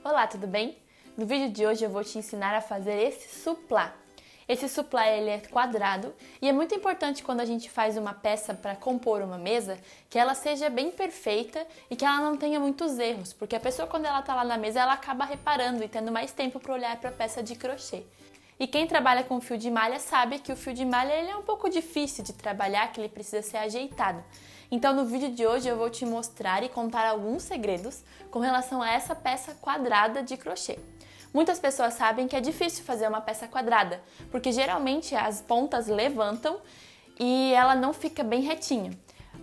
Olá, tudo bem? No vídeo de hoje eu vou te ensinar a fazer esse suplá. Esse suplá ele é quadrado e é muito importante quando a gente faz uma peça para compor uma mesa que ela seja bem perfeita e que ela não tenha muitos erros, porque a pessoa quando ela está lá na mesa ela acaba reparando e tendo mais tempo para olhar para a peça de crochê. E quem trabalha com fio de malha sabe que o fio de malha ele é um pouco difícil de trabalhar, que ele precisa ser ajeitado. Então no vídeo de hoje eu vou te mostrar e contar alguns segredos com relação a essa peça quadrada de crochê. Muitas pessoas sabem que é difícil fazer uma peça quadrada, porque geralmente as pontas levantam e ela não fica bem retinha.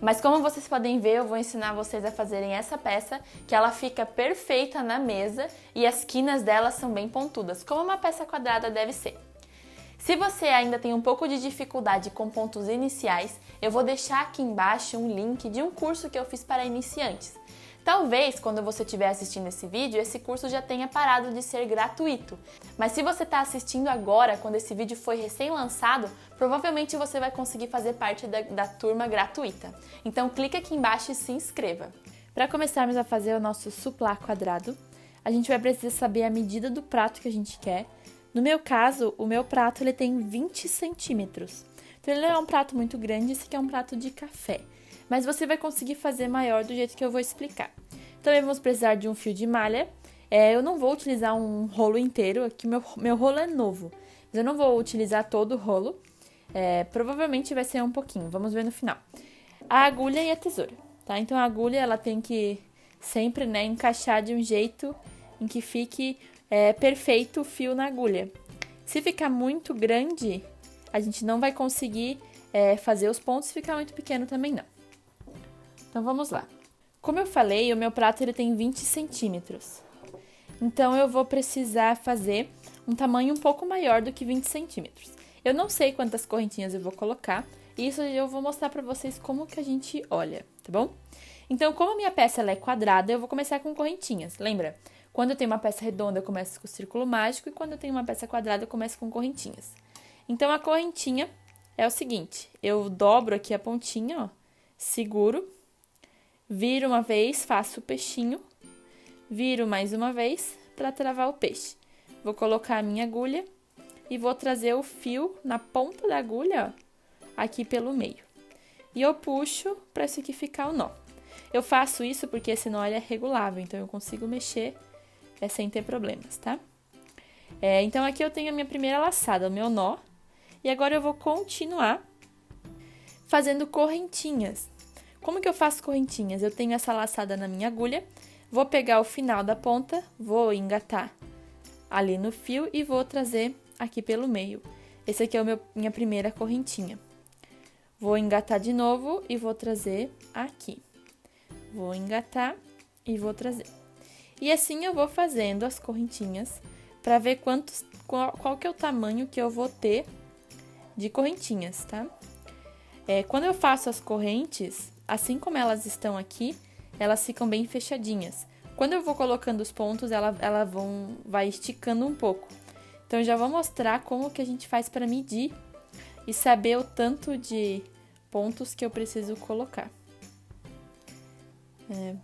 Mas como vocês podem ver, eu vou ensinar vocês a fazerem essa peça, que ela fica perfeita na mesa e as quinas dela são bem pontudas, como uma peça quadrada deve ser. Se você ainda tem um pouco de dificuldade com pontos iniciais, eu vou deixar aqui embaixo um link de um curso que eu fiz para iniciantes. Talvez, quando você estiver assistindo esse vídeo, esse curso já tenha parado de ser gratuito. Mas se você está assistindo agora, quando esse vídeo foi recém-lançado, provavelmente você vai conseguir fazer parte da turma gratuita. Então clica aqui embaixo e se inscreva. Para começarmos a fazer o nosso suplá quadrado, a gente vai precisar saber a medida do prato que a gente quer. No meu caso, o meu prato ele tem 20 centímetros. Então ele não é um prato muito grande, esse aqui é um prato de café. Mas você vai conseguir fazer maior do jeito que eu vou explicar. Também vamos precisar de um fio de malha. Eu não vou utilizar um rolo inteiro, aqui meu rolo é novo. Mas eu não vou utilizar todo o rolo. Provavelmente vai ser um pouquinho, vamos ver no final. A agulha e a tesoura, tá? Então a agulha ela tem que sempre, encaixar de um jeito em que fique perfeito o fio na agulha. Se ficar muito grande, a gente não vai conseguir fazer os pontos, se ficar muito pequeno também não. Então vamos lá. Como eu falei, o meu prato ele tem 20 centímetros. Então eu vou precisar fazer um tamanho um pouco maior do que 20 centímetros. Eu não sei quantas correntinhas eu vou colocar, e isso eu vou mostrar pra vocês como que a gente olha, tá bom? Então, como a minha peça ela é quadrada, eu vou começar com correntinhas. Lembra? Quando eu tenho uma peça redonda, eu começo com o círculo mágico, e quando eu tenho uma peça quadrada, eu começo com correntinhas. Então, a correntinha é o seguinte, eu dobro aqui a pontinha, ó, seguro, viro uma vez, faço o peixinho, viro mais uma vez para travar o peixe. Vou colocar a minha agulha e vou trazer o fio na ponta da agulha, ó, aqui pelo meio. E eu puxo para isso aqui ficar o nó. Eu faço isso porque esse nó ele é regulável, então eu consigo mexer sem ter problemas, tá? Então aqui eu tenho a minha primeira laçada, o meu nó. E agora eu vou continuar fazendo correntinhas. Como que eu faço correntinhas? Eu tenho essa laçada na minha agulha, vou pegar o final da ponta, vou engatar ali no fio e vou trazer aqui pelo meio. Esse aqui é minha primeira correntinha. Vou engatar de novo e vou trazer aqui. Vou engatar e vou trazer. E assim eu vou fazendo as correntinhas para ver qual que é o tamanho que eu vou ter de correntinhas, tá? Quando eu faço as correntes, assim como elas estão aqui, elas ficam bem fechadinhas. Quando eu vou colocando os pontos, ela vai esticando um pouco. Então, eu já vou mostrar como que a gente faz para medir e saber o tanto de pontos que eu preciso colocar. Vou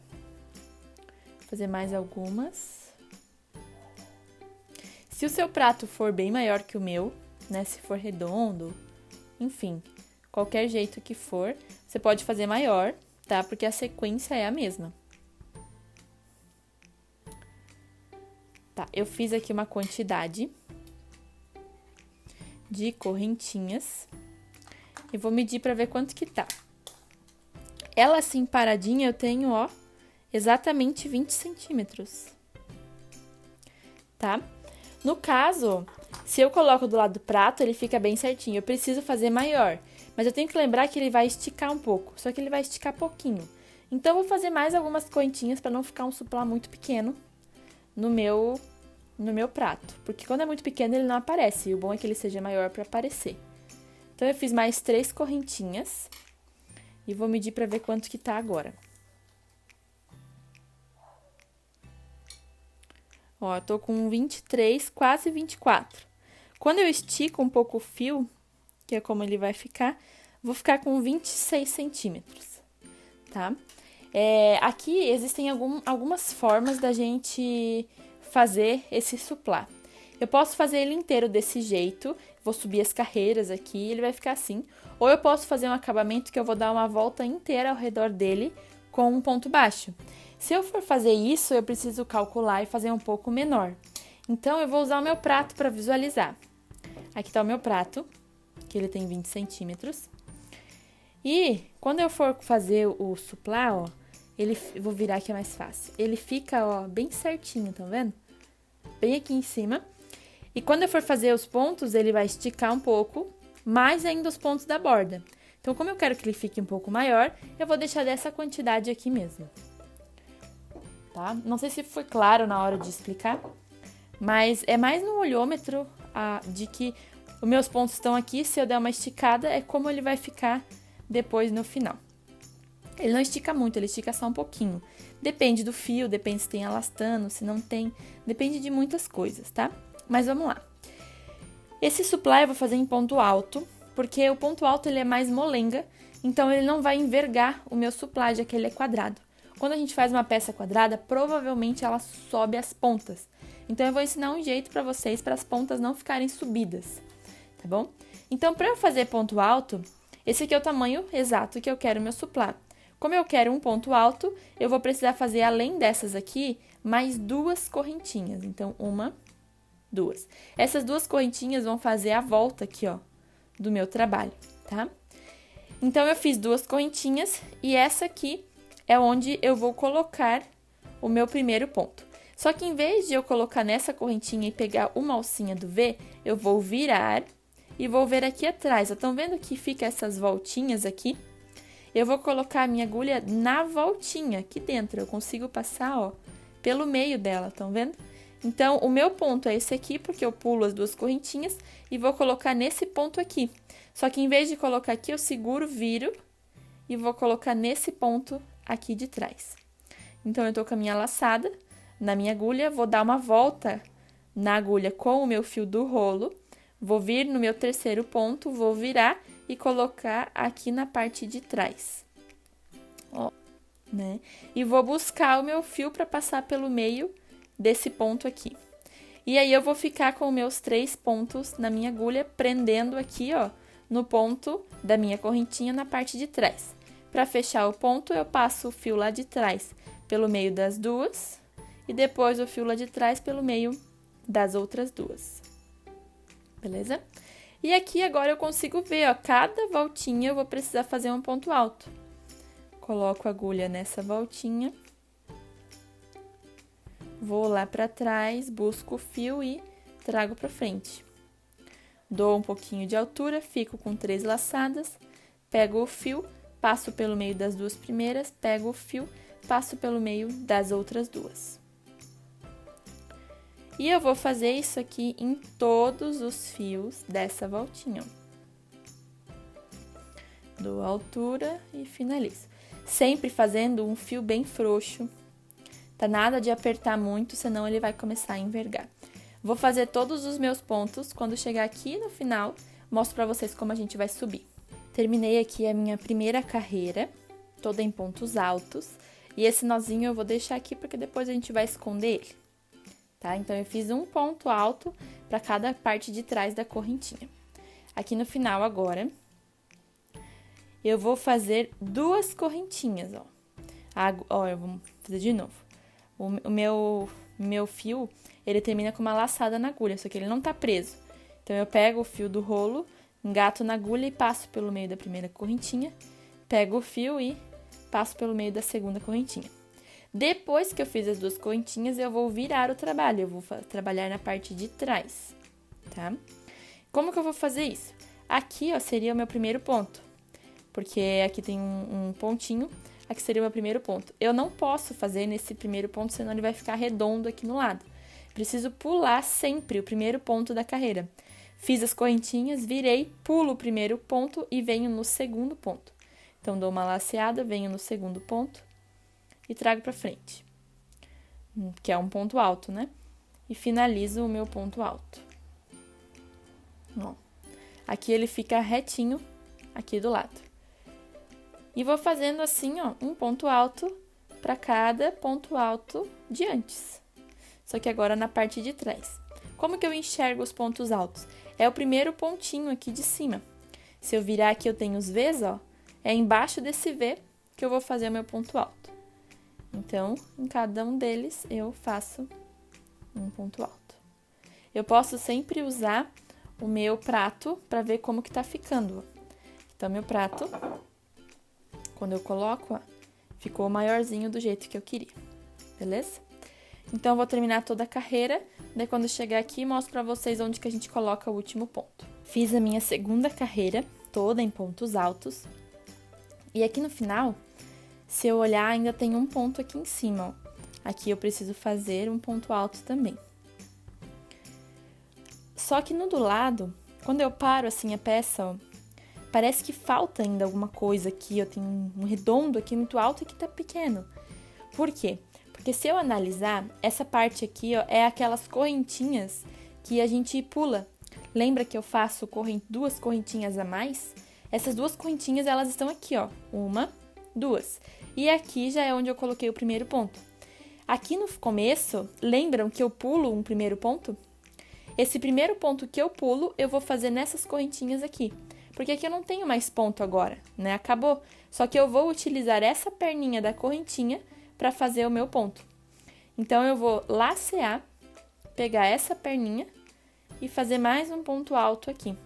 fazer mais algumas. Se o seu prato for bem maior que o meu, se for redondo, enfim, qualquer jeito que for, você pode fazer maior, tá? Porque a sequência é a mesma. Tá, eu fiz aqui uma quantidade de correntinhas e vou medir pra ver quanto que tá. Ela assim paradinha eu tenho, ó, exatamente 20 centímetros, tá? No caso, se eu coloco do lado do prato, ele fica bem certinho. Eu preciso fazer maior, mas eu tenho que lembrar que ele vai esticar um pouco, só que ele vai esticar pouquinho. Então, eu vou fazer mais algumas correntinhas para não ficar um suplá muito pequeno no meu prato. Porque quando é muito pequeno, ele não aparece, e o bom é que ele seja maior para aparecer. Então, eu fiz mais 3 correntinhas e vou medir para ver quanto que tá agora. Ó, eu tô com 23, quase 24. Quando eu estico um pouco o fio, que é como ele vai ficar, vou ficar com 26 centímetros, tá? Aqui existem algumas formas da gente fazer esse suplá. Eu posso fazer ele inteiro desse jeito, vou subir as carreiras aqui, ele vai ficar assim. Ou eu posso fazer um acabamento que eu vou dar uma volta inteira ao redor dele com um ponto baixo. Se eu for fazer isso, eu preciso calcular e fazer um pouco menor. Então, eu vou usar o meu prato para visualizar. Aqui está o meu prato, que ele tem 20 centímetros. E quando eu for fazer o suplá, ó, vou virar que é mais fácil. Ele fica, ó, bem certinho, tá vendo? Bem aqui em cima. E quando eu for fazer os pontos, ele vai esticar um pouco, mais ainda os pontos da borda. Então, como eu quero que ele fique um pouco maior, eu vou deixar dessa quantidade aqui mesmo. Tá? Não sei se foi claro na hora de explicar, mas é mais no olhômetro de que os meus pontos estão aqui, se eu der uma esticada, é como ele vai ficar depois no final. Ele não estica muito, ele estica só um pouquinho. Depende do fio, depende se tem elastano, se não tem, depende de muitas coisas, tá? Mas vamos lá. Esse suplá eu vou fazer em ponto alto, porque o ponto alto ele é mais molenga, então ele não vai envergar o meu suplá, já que ele é quadrado. Quando a gente faz uma peça quadrada, provavelmente ela sobe as pontas. Então, eu vou ensinar um jeito para vocês, para as pontas não ficarem subidas, tá bom? Então, para eu fazer ponto alto, esse aqui é o tamanho exato que eu quero o meu suplá. Como eu quero um ponto alto, eu vou precisar fazer, além dessas aqui, mais 2 correntinhas. Então, 1, 2. Essas 2 correntinhas vão fazer a volta aqui, ó, do meu trabalho, tá? Então, eu fiz 2 correntinhas e essa aqui é onde eu vou colocar o meu primeiro ponto. Só que em vez de eu colocar nessa correntinha e pegar uma alcinha do V, eu vou virar e vou ver aqui atrás. Estão vendo que fica essas voltinhas aqui? Eu vou colocar a minha agulha na voltinha aqui dentro. Eu consigo passar, ó, pelo meio dela, estão vendo? Então, o meu ponto é esse aqui, porque eu pulo as 2 correntinhas e vou colocar nesse ponto aqui. Só que em vez de colocar aqui, eu seguro, viro e vou colocar nesse ponto aqui de trás. Então, eu tô com a minha laçada na minha agulha, vou dar uma volta na agulha com o meu fio do rolo, vou vir no meu terceiro ponto, vou virar e colocar aqui na parte de trás. Ó, né? E vou buscar o meu fio para passar pelo meio desse ponto aqui. E aí, eu vou ficar com meus 3 pontos na minha agulha, prendendo aqui, ó, no ponto da minha correntinha na parte de trás. Para fechar o ponto, eu passo o fio lá de trás pelo meio das 2 e depois o fio lá de trás pelo meio das outras 2. Beleza? E aqui agora eu consigo ver, ó, cada voltinha eu vou precisar fazer um ponto alto. Coloco a agulha nessa voltinha. Vou lá para trás, busco o fio e trago para frente. Dou um pouquinho de altura, fico com 3 laçadas, pego o fio, passo pelo meio das 2 primeiras, pego o fio, passo pelo meio das outras 2. E eu vou fazer isso aqui em todos os fios dessa voltinha. Dou altura e finalizo. Sempre fazendo um fio bem frouxo. Tá nada de apertar muito, senão ele vai começar a envergar. Vou fazer todos os meus pontos. Quando chegar aqui no final, mostro pra vocês como a gente vai subir. Terminei aqui a minha primeira carreira, toda em pontos altos. E esse nozinho eu vou deixar aqui, porque depois a gente vai esconder ele. Tá? Então, eu fiz um ponto alto para cada parte de trás da correntinha. Aqui no final, agora, eu vou fazer 2 correntinhas, ó. Ó, eu vou fazer de novo. O meu fio, ele termina com uma laçada na agulha, só que ele não tá preso. Então, eu pego o fio do rolo, engato na agulha e passo pelo meio da primeira correntinha. Pego o fio e passo pelo meio da segunda correntinha. Depois que eu fiz as 2 correntinhas, eu vou virar o trabalho, eu vou trabalhar na parte de trás, tá? Como que eu vou fazer isso? Aqui, ó, seria o meu primeiro ponto, porque aqui tem um pontinho, aqui seria o meu primeiro ponto. Eu não posso fazer nesse primeiro ponto, senão ele vai ficar redondo aqui no lado. Preciso pular sempre o primeiro ponto da carreira. Fiz as correntinhas, virei, pulo o primeiro ponto e venho no segundo ponto. Então, dou uma laceada, venho no segundo ponto e trago pra frente, que é um ponto alto, né? E finalizo o meu ponto alto. Ó, aqui ele fica retinho aqui do lado. E vou fazendo assim, ó, um ponto alto para cada ponto alto de antes. só que agora na parte de trás. Como que eu enxergo os pontos altos? É o primeiro pontinho aqui de cima. Se eu virar aqui, eu tenho os V's, ó. É embaixo desse V que eu vou fazer o meu ponto alto. Então, em cada um deles, eu faço um ponto alto. Eu posso sempre usar o meu prato para ver como que tá ficando. Então, meu prato, quando eu coloco, ó, ficou maiorzinho do jeito que eu queria, beleza? Então, eu vou terminar toda a carreira, daí quando eu chegar aqui, mostro pra vocês onde que a gente coloca o último ponto. Fiz a minha segunda carreira, toda em pontos altos. E aqui no final, se eu olhar, ainda tem um ponto aqui em cima, ó. Aqui eu preciso fazer um ponto alto também. Só que no do lado, quando eu paro assim a peça, ó, parece que falta ainda alguma coisa aqui, ó. Tem um redondo aqui muito alto e aqui tá pequeno. Por quê? Porque se eu analisar, essa parte aqui, ó, é aquelas correntinhas que a gente pula. Lembra que eu faço duas correntinhas a mais? Essas duas correntinhas, elas estão aqui, ó. Uma, duas. E aqui já é onde eu coloquei o primeiro ponto. Aqui no começo, lembram que eu pulo um primeiro ponto? Esse primeiro ponto que eu pulo, eu vou fazer nessas correntinhas aqui. Porque aqui eu não tenho mais ponto agora, né? Acabou. Só que eu vou utilizar essa perninha da correntinha para fazer o meu ponto. Então, eu vou lacear, pegar essa perninha e fazer mais um ponto alto aqui.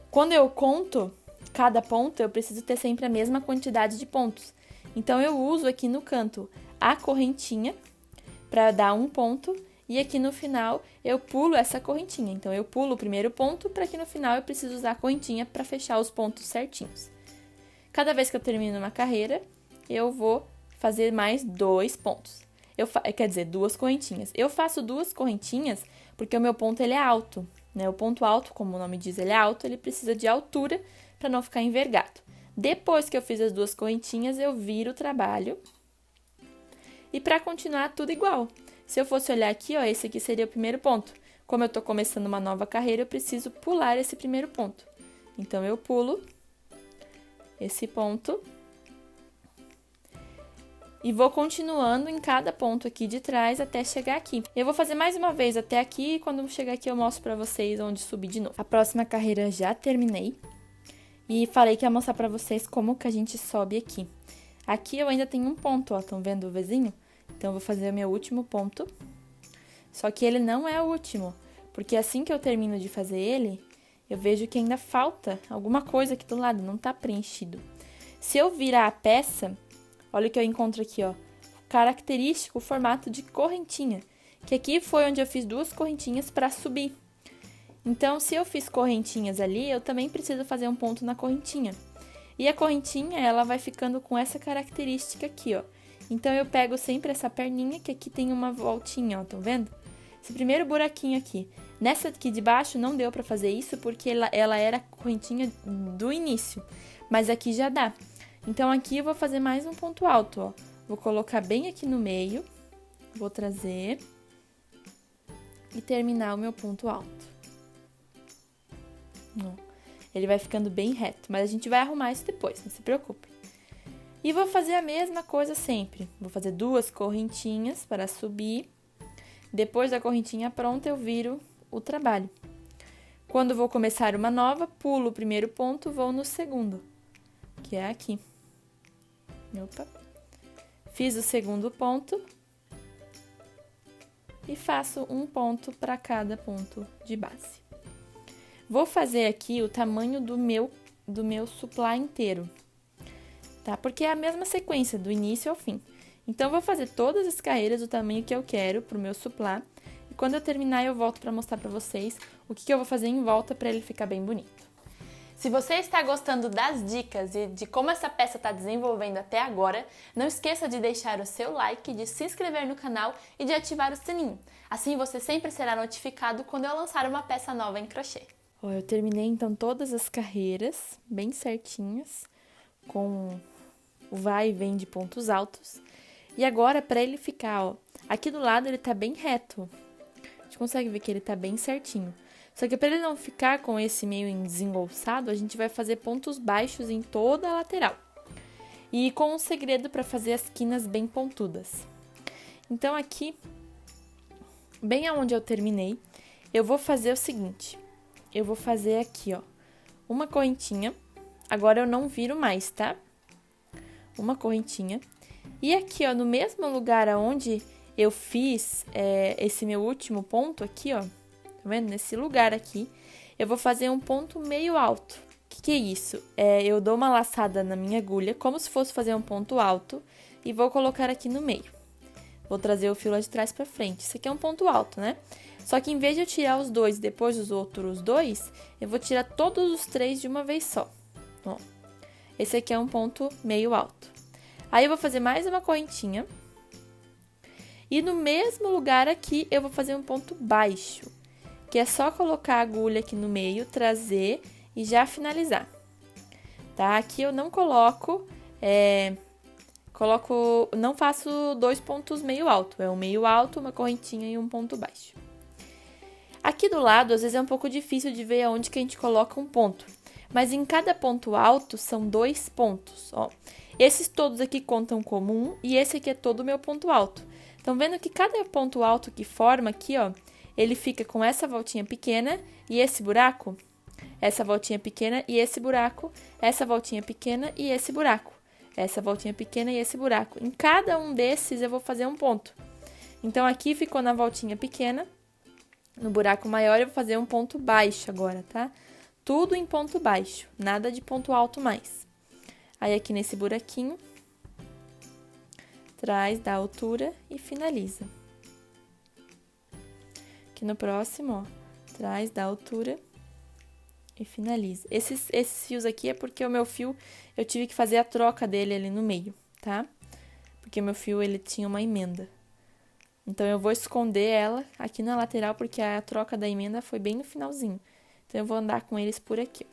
Quando eu conto cada ponto, eu preciso ter sempre a mesma quantidade de pontos. Então, eu uso aqui no canto a correntinha para dar um ponto e aqui no final eu pulo essa correntinha. Então, eu pulo o primeiro ponto para que no final eu preciso usar a correntinha para fechar os pontos certinhos. Cada vez que eu termino uma carreira, eu vou fazer mais 2 pontos. Quer dizer, 2 correntinhas. Eu faço 2 correntinhas porque o meu ponto ele é alto, né? O ponto alto, como o nome diz, ele é alto, ele precisa de altura para não ficar envergado. Depois que eu fiz as 2 correntinhas, eu viro o trabalho. E para continuar tudo igual. Se eu fosse olhar aqui, ó, esse aqui seria o primeiro ponto. Como eu tô começando uma nova carreira, eu preciso pular esse primeiro ponto. Então, eu pulo esse ponto e vou continuando em cada ponto aqui de trás até chegar aqui. Eu vou fazer mais uma vez até aqui e quando chegar aqui eu mostro pra vocês onde subir de novo. A próxima carreira já terminei e falei que ia mostrar pra vocês como que a gente sobe aqui. Aqui eu ainda tenho um ponto, ó, estão vendo o Vzinho? Então, eu vou fazer o meu último ponto. Só que ele não é o último, porque assim que eu termino de fazer ele, eu vejo que ainda falta alguma coisa aqui do lado, não tá preenchido. Se eu virar a peça, olha o que eu encontro aqui, ó, característico, o formato de correntinha, que aqui foi onde eu fiz 2 correntinhas para subir. Então, se eu fiz correntinhas ali, eu também preciso fazer um ponto na correntinha. E a correntinha, ela vai ficando com essa característica aqui, ó. Então, eu pego sempre essa perninha, que aqui tem uma voltinha, ó, estão vendo? Esse primeiro buraquinho aqui. Nessa aqui de baixo não deu pra fazer isso, porque ela era a correntinha do início. Mas aqui já dá. Então, aqui eu vou fazer mais um ponto alto, ó. Vou colocar bem aqui no meio. Vou trazer. E terminar o meu ponto alto. Ó. Ele vai ficando bem reto, mas a gente vai arrumar isso depois, não se preocupe. E vou fazer a mesma coisa sempre. Vou fazer 2 correntinhas para subir. Depois da correntinha pronta, eu viro o trabalho. Quando vou começar uma nova, pulo o primeiro ponto, vou no segundo, que é aqui. Opa. Fiz o segundo ponto. E faço um ponto para cada ponto de base. Vou fazer aqui o tamanho do meu supply inteiro. Tá? Porque é a mesma sequência, do início ao fim. Então, eu vou fazer todas as carreiras do tamanho que eu quero pro meu supply. E quando eu terminar, eu volto para mostrar para vocês o que eu vou fazer em volta para ele ficar bem bonito. Se você está gostando das dicas e de como essa peça está desenvolvendo até agora, não esqueça de deixar o seu like, de se inscrever no canal e de ativar o sininho. Assim, você sempre será notificado quando eu lançar uma peça nova em crochê. Ó, eu terminei, então, todas as carreiras bem certinhas, com o vai e vem de pontos altos. E agora, para ele ficar, ó, aqui do lado ele tá bem reto. A gente consegue ver que ele tá bem certinho. Só que para ele não ficar com esse meio desengonçado, a gente vai fazer pontos baixos em toda a lateral. E com um segredo para fazer as quinas bem pontudas. Então, aqui bem aonde eu terminei, eu vou fazer o seguinte. Eu vou fazer aqui, ó, uma correntinha. Agora eu não viro mais, tá? Uma correntinha. E aqui, ó, no mesmo lugar aonde eu fiz esse meu último ponto aqui, ó, tá vendo? Nesse lugar aqui, eu vou fazer um ponto meio alto. O que é isso? Eu dou uma laçada na minha agulha, como se fosse fazer um ponto alto, e vou colocar aqui no meio. Vou trazer o fio lá de trás pra frente. Isso aqui é um ponto alto, né? Só que em vez de eu tirar os dois e depois os outros dois, eu vou tirar todos os três de uma vez só. Ó, esse aqui é um ponto meio alto. Aí eu vou fazer mais uma correntinha. E no mesmo lugar aqui, eu vou fazer um ponto baixo, que é só colocar a agulha aqui no meio, trazer e já finalizar. Tá? Aqui eu não não faço dois pontos meio alto, é um meio alto, uma correntinha e um ponto baixo. Aqui do lado, às vezes é um pouco difícil de ver aonde que a gente coloca um ponto, mas em cada ponto alto são 2 pontos, ó. Esses todos aqui contam como um e esse aqui é todo o meu ponto alto. Estão vendo que cada ponto alto que forma aqui, ó, ele fica com essa voltinha pequena e esse buraco, essa voltinha pequena e esse buraco, essa voltinha pequena e esse buraco, essa voltinha pequena e esse buraco. Em cada um desses eu vou fazer um ponto. Então, aqui ficou na voltinha pequena, no buraco maior eu vou fazer um ponto baixo agora, tá? Tudo em ponto baixo, nada de ponto alto mais. Aí, aqui nesse buraquinho, traz, dá altura e finaliza. Aqui no próximo, ó, traz, dá altura e finaliza. Esses fios aqui é porque o meu fio, eu tive que fazer a troca dele ali no meio, tá? Porque o meu fio, ele tinha uma emenda. Então, eu vou esconder ela aqui na lateral, porque a troca da emenda foi bem no finalzinho. Então, eu vou andar com eles por aqui.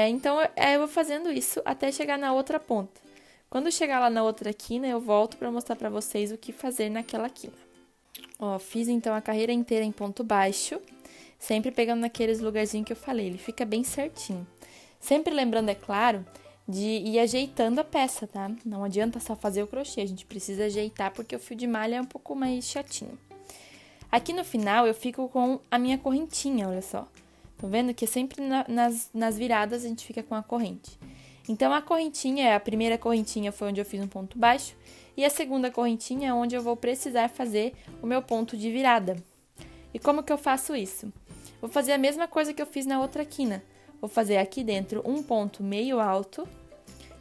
Então, eu vou fazendo isso até chegar na outra ponta. Quando chegar lá na outra quina, eu volto para mostrar para vocês o que fazer naquela quina. Ó, fiz então a carreira inteira em ponto baixo, sempre pegando naqueles lugarzinhos que eu falei, ele fica bem certinho. Sempre lembrando, é claro, de ir ajeitando a peça, tá? Não adianta só fazer o crochê, a gente precisa ajeitar porque o fio de malha é um pouco mais chatinho. Aqui no final eu fico com a minha correntinha, olha só. Tá vendo que sempre nas viradas a gente fica com a corrente. Então, a correntinha, a primeira correntinha foi onde eu fiz um ponto baixo, e a segunda correntinha é onde eu vou precisar fazer o meu ponto de virada. E como que eu faço isso? Vou fazer a mesma coisa que eu fiz na outra quina. Vou fazer aqui dentro um ponto meio alto,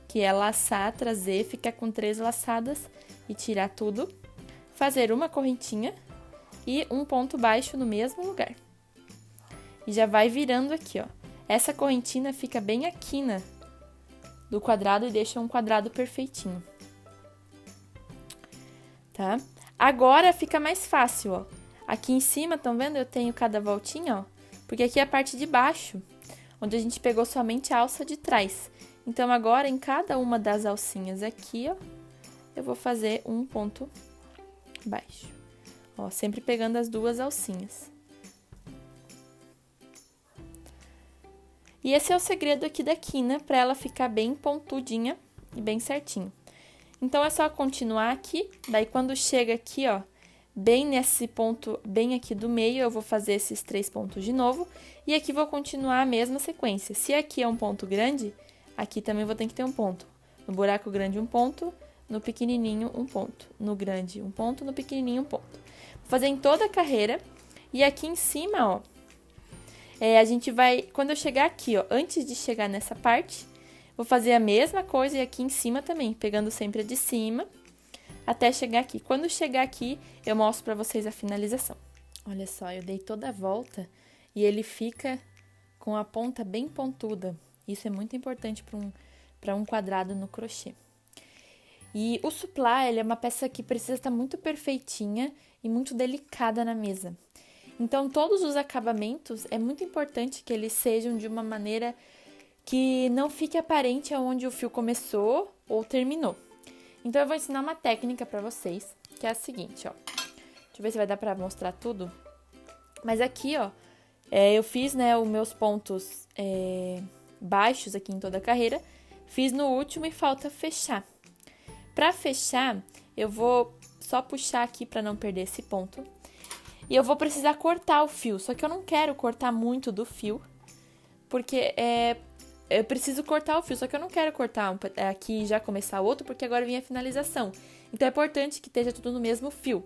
que é laçar, trazer, ficar com 3 laçadas e tirar tudo. Fazer uma correntinha e um ponto baixo no mesmo lugar. E já vai virando aqui, ó. Essa correntina fica bem a quina do quadrado e deixa um quadrado perfeitinho. Tá? Agora fica mais fácil, ó. Aqui em cima, estão vendo? Eu tenho cada voltinha, ó. Porque aqui é a parte de baixo, onde a gente pegou somente a alça de trás. Então, agora, em cada uma das alcinhas aqui, ó, eu vou fazer um ponto baixo. Ó, sempre pegando as 2 alcinhas. E esse é o segredo aqui da quina, para ela ficar bem pontudinha e bem certinho. Então, é só continuar aqui, daí quando chega aqui, ó, bem nesse ponto, bem aqui do meio, eu vou fazer esses 3 pontos de novo, e aqui vou continuar a mesma sequência. Se aqui é um ponto grande, aqui também vou ter que ter um ponto. No buraco grande, um ponto, no pequenininho, um ponto. No grande, um ponto, no pequenininho, um ponto. Vou fazer em toda a carreira, e aqui em cima, ó, a gente vai, quando eu chegar aqui, ó, antes de chegar nessa parte, vou fazer a mesma coisa e aqui em cima também, pegando sempre a de cima, até chegar aqui. Quando chegar aqui, eu mostro pra vocês a finalização. Olha só, eu dei toda a volta e ele fica com a ponta bem pontuda. Isso é muito importante para um quadrado no crochê. E o suplá, ele é uma peça que precisa estar muito perfeitinha e muito delicada na mesa. Então, todos os acabamentos, é muito importante que eles sejam de uma maneira que não fique aparente aonde o fio começou ou terminou. Então, eu vou ensinar uma técnica pra vocês, que é a seguinte, ó. Deixa eu ver se vai dar pra mostrar tudo. Mas aqui, ó, eu fiz, né, os meus pontos baixos aqui em toda a carreira. Fiz no último e falta fechar. Pra fechar, eu vou só puxar aqui pra não perder esse ponto. E eu vou precisar cortar o fio, só que eu não quero cortar muito do fio, porque eu preciso cortar o fio, só que eu não quero cortar aqui e já começar outro, porque agora vem a finalização. Então é importante que esteja tudo no mesmo fio.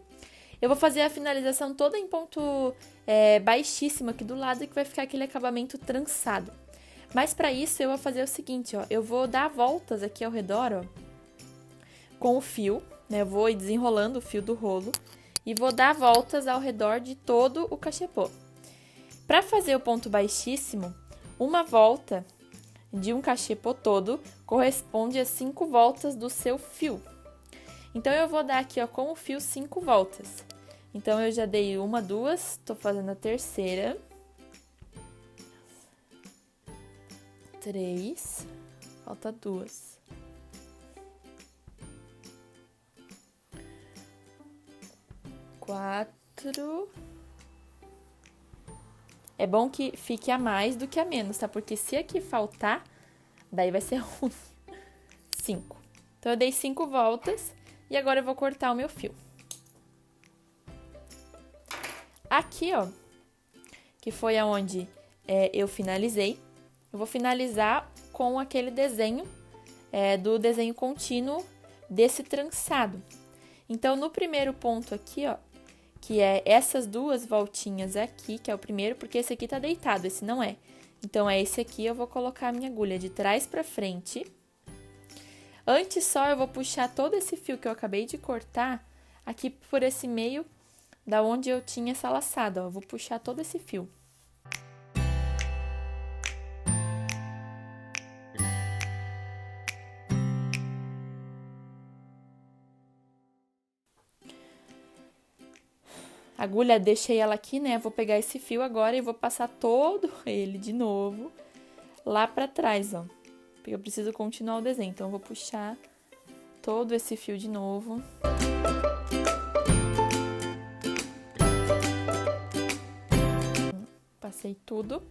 Eu vou fazer a finalização toda em ponto baixíssimo aqui do lado, que vai ficar aquele acabamento trançado. Mas para isso eu vou fazer o seguinte, ó, eu vou dar voltas aqui ao redor, ó, com o fio, né? Eu vou desenrolando o fio do rolo e vou dar voltas ao redor de todo o cachepô. Para fazer o ponto baixíssimo, uma volta de um cachepô todo corresponde a 5 voltas do seu fio. Então, eu vou dar aqui, ó, com o fio 5 voltas. Então, eu já dei 1, 2, tô fazendo a terceira. 3, falta 2. 4. É bom que fique a mais do que a menos, tá? Porque se aqui faltar, daí vai ser ruim. 5. Então, eu dei 5 voltas e agora eu vou cortar o meu fio. Aqui, ó, que foi aonde eu finalizei, eu vou finalizar com aquele desenho, do desenho contínuo desse trançado. Então, no primeiro ponto aqui, ó, que é essas 2 voltinhas aqui, que é o primeiro, porque esse aqui tá deitado, esse não é. Então, é esse aqui, eu vou colocar a minha agulha de trás pra frente. Antes só, eu vou puxar todo esse fio que eu acabei de cortar aqui por esse meio, da onde eu tinha essa laçada, ó. Eu vou puxar todo esse fio. A agulha, deixei ela aqui, né? Vou pegar esse fio agora e vou passar todo ele de novo lá pra trás, ó. Porque eu preciso continuar o desenho, então eu vou puxar todo esse fio de novo. Passei tudo.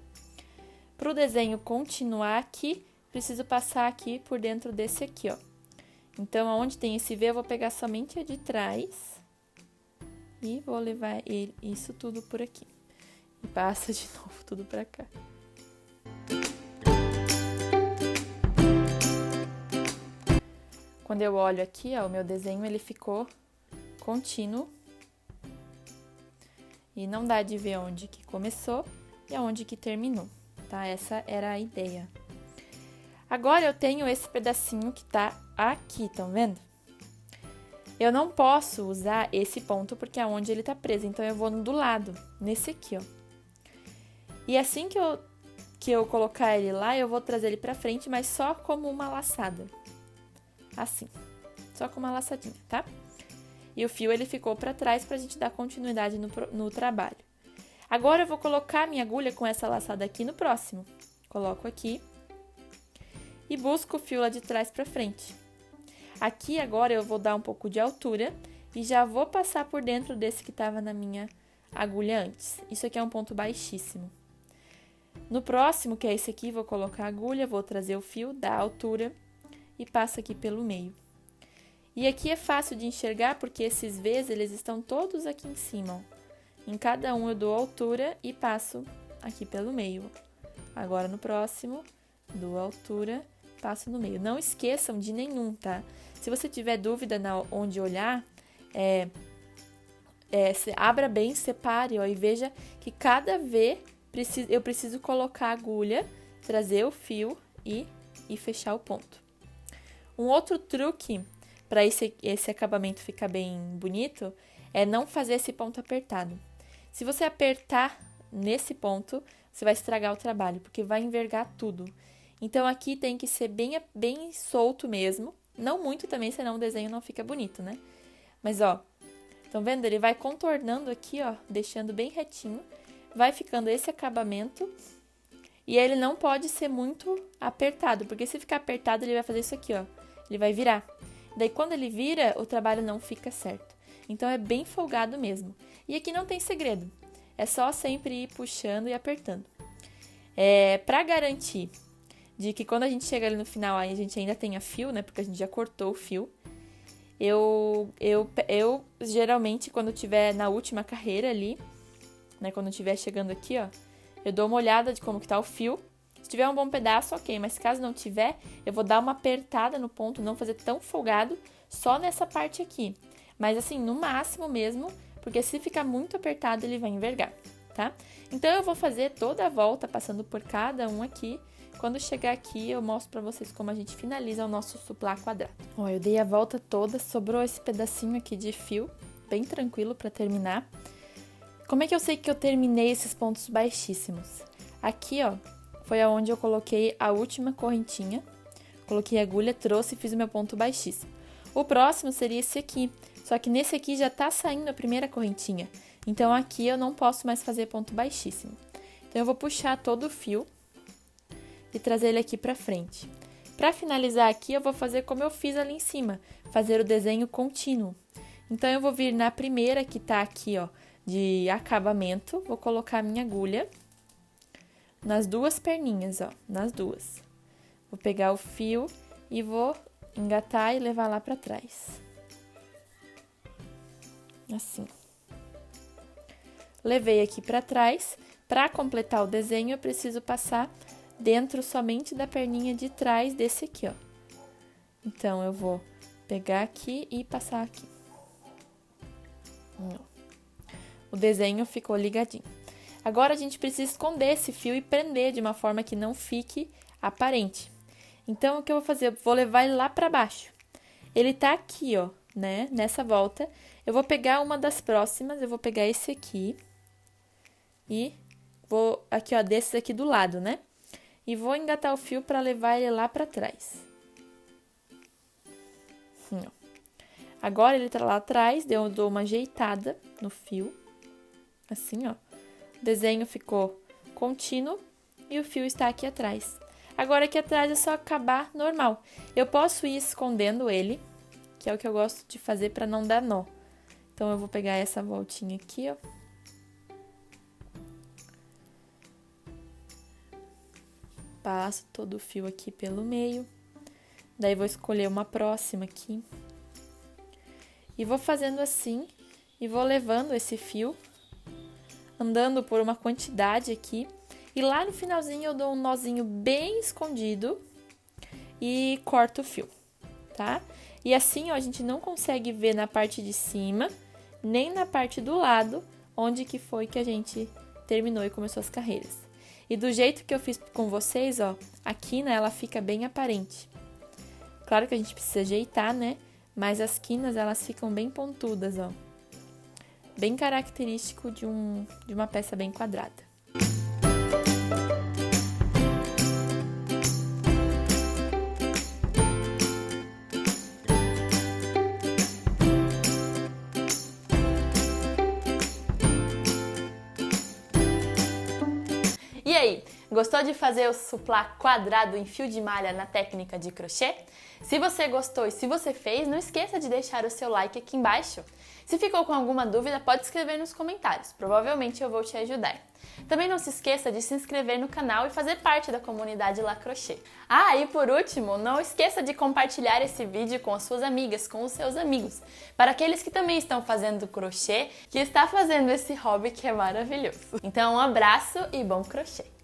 Pro desenho continuar aqui, preciso passar aqui por dentro desse aqui, ó. Então, aonde tem esse V, eu vou pegar somente a de trás. E vou levar isso tudo por aqui. E passa de novo tudo pra cá. Quando eu olho aqui, ó, o meu desenho, ele ficou contínuo. E não dá de ver onde que começou e aonde que terminou, tá? Essa era a ideia. Agora, eu tenho esse pedacinho que tá aqui, estão vendo? Eu não posso usar esse ponto porque é onde ele tá preso, então eu vou do lado, nesse aqui, ó. E assim que eu colocar ele lá, eu vou trazer ele pra frente, mas só como uma laçada. Assim, só com uma laçadinha, tá? E o fio, ele ficou pra trás pra gente dar continuidade no trabalho. Agora, eu vou colocar minha agulha com essa laçada aqui no próximo. Coloco aqui e busco o fio lá de trás pra frente. Aqui, agora, eu vou dar um pouco de altura e já vou passar por dentro desse que tava na minha agulha antes. Isso aqui é um ponto baixíssimo. No próximo, que é esse aqui, vou colocar a agulha, vou trazer o fio, dar a altura e passo aqui pelo meio. E aqui é fácil de enxergar porque esses V's, eles estão todos aqui em cima, ó. Em cada um eu dou altura e passo aqui pelo meio. Agora, no próximo, dou altura, passo no meio. Não esqueçam de nenhum, tá? Se você tiver dúvida onde olhar, abra bem, separe, ó, e veja que cada V eu preciso colocar a agulha, trazer o fio e fechar o ponto. Um outro truque para esse acabamento ficar bem bonito é não fazer esse ponto apertado. Se você apertar nesse ponto, você vai estragar o trabalho, porque vai envergar tudo. Então, aqui tem que ser bem solto mesmo. Não muito também, senão o desenho não fica bonito, né? Mas, ó, estão vendo? Ele vai contornando aqui, ó, deixando bem retinho. Vai ficando esse acabamento. E ele não pode ser muito apertado, porque se ficar apertado, ele vai fazer isso aqui, ó. Ele vai virar. Daí, quando ele vira, o trabalho não fica certo. Então, é bem folgado mesmo. E aqui não tem segredo. É só sempre ir puxando e apertando. Pra garantir de que quando a gente chega ali no final, aí a gente ainda tenha fio, né? Porque a gente já cortou o fio. Eu geralmente, quando tiver na última carreira ali, né? Quando estiver chegando aqui, ó, eu dou uma olhada de como que tá o fio. Se tiver um bom pedaço, ok, mas caso não tiver, eu vou dar uma apertada no ponto, não fazer tão folgado, só nessa parte aqui. Mas assim, no máximo mesmo, porque se ficar muito apertado, ele vai envergar, tá? Então, eu vou fazer toda a volta, passando por cada um aqui. Quando chegar aqui, eu mostro pra vocês como a gente finaliza o nosso suplá quadrado. Ó, eu dei a volta toda, sobrou esse pedacinho aqui de fio, bem tranquilo pra terminar. Como é que eu sei que eu terminei esses pontos baixíssimos? Aqui, ó, foi aonde eu coloquei a última correntinha. Coloquei a agulha, trouxe e fiz o meu ponto baixíssimo. O próximo seria esse aqui, só que nesse aqui já tá saindo a primeira correntinha. Então, aqui eu não posso mais fazer ponto baixíssimo. Então, eu vou puxar todo o fio e trazer ele aqui pra frente. Pra finalizar aqui, eu vou fazer como eu fiz ali em cima, fazer o desenho contínuo. Então, eu vou vir na primeira que tá aqui, ó, de acabamento, vou colocar a minha agulha nas duas perninhas, ó, nas duas. Vou pegar o fio e vou engatar e levar lá pra trás. Assim. Levei aqui pra trás. Pra completar o desenho, eu preciso passar dentro somente da perninha de trás desse aqui, ó. Então, eu vou pegar aqui e passar aqui. O desenho ficou ligadinho. Agora, a gente precisa esconder esse fio e prender de uma forma que não fique aparente. Então, o que eu vou fazer? Eu vou levar ele lá pra baixo. Ele tá aqui, ó, né? Nessa volta. Eu vou pegar uma das próximas, eu vou pegar esse aqui. E vou, aqui, ó, desses aqui do lado, né? E vou engatar o fio pra levar ele lá pra trás. Agora, ele tá lá atrás, eu dou uma ajeitada no fio. Assim, ó. O desenho ficou contínuo e o fio está aqui atrás. Agora, aqui atrás é só acabar normal. Eu posso ir escondendo ele, que é o que eu gosto de fazer para não dar nó. Então, eu vou pegar essa voltinha aqui, ó. Passo todo o fio aqui pelo meio. Daí, vou escolher uma próxima aqui. E vou fazendo assim, e vou levando esse fio, andando por uma quantidade aqui. E lá no finalzinho eu dou um nozinho bem escondido e corto o fio, tá? E assim, ó, a gente não consegue ver na parte de cima, nem na parte do lado, onde que foi que a gente terminou e começou as carreiras. E do jeito que eu fiz com vocês, ó, a quina, ela fica bem aparente. Claro que a gente precisa ajeitar, né? Mas as quinas, elas ficam bem pontudas, ó. Bem característico de uma peça bem quadrada. E aí, gostou de fazer o suplá quadrado em fio de malha na técnica de crochê? Se você gostou e se você fez, não esqueça de deixar o seu like aqui embaixo. Se ficou com alguma dúvida, pode escrever nos comentários, provavelmente eu vou te ajudar. Também não se esqueça de se inscrever no canal e fazer parte da comunidade La Crochê. Ah, e por último, não esqueça de compartilhar esse vídeo com as suas amigas, com os seus amigos, para aqueles que também estão fazendo crochê, que está fazendo esse hobby que é maravilhoso. Então, um abraço e bom crochê!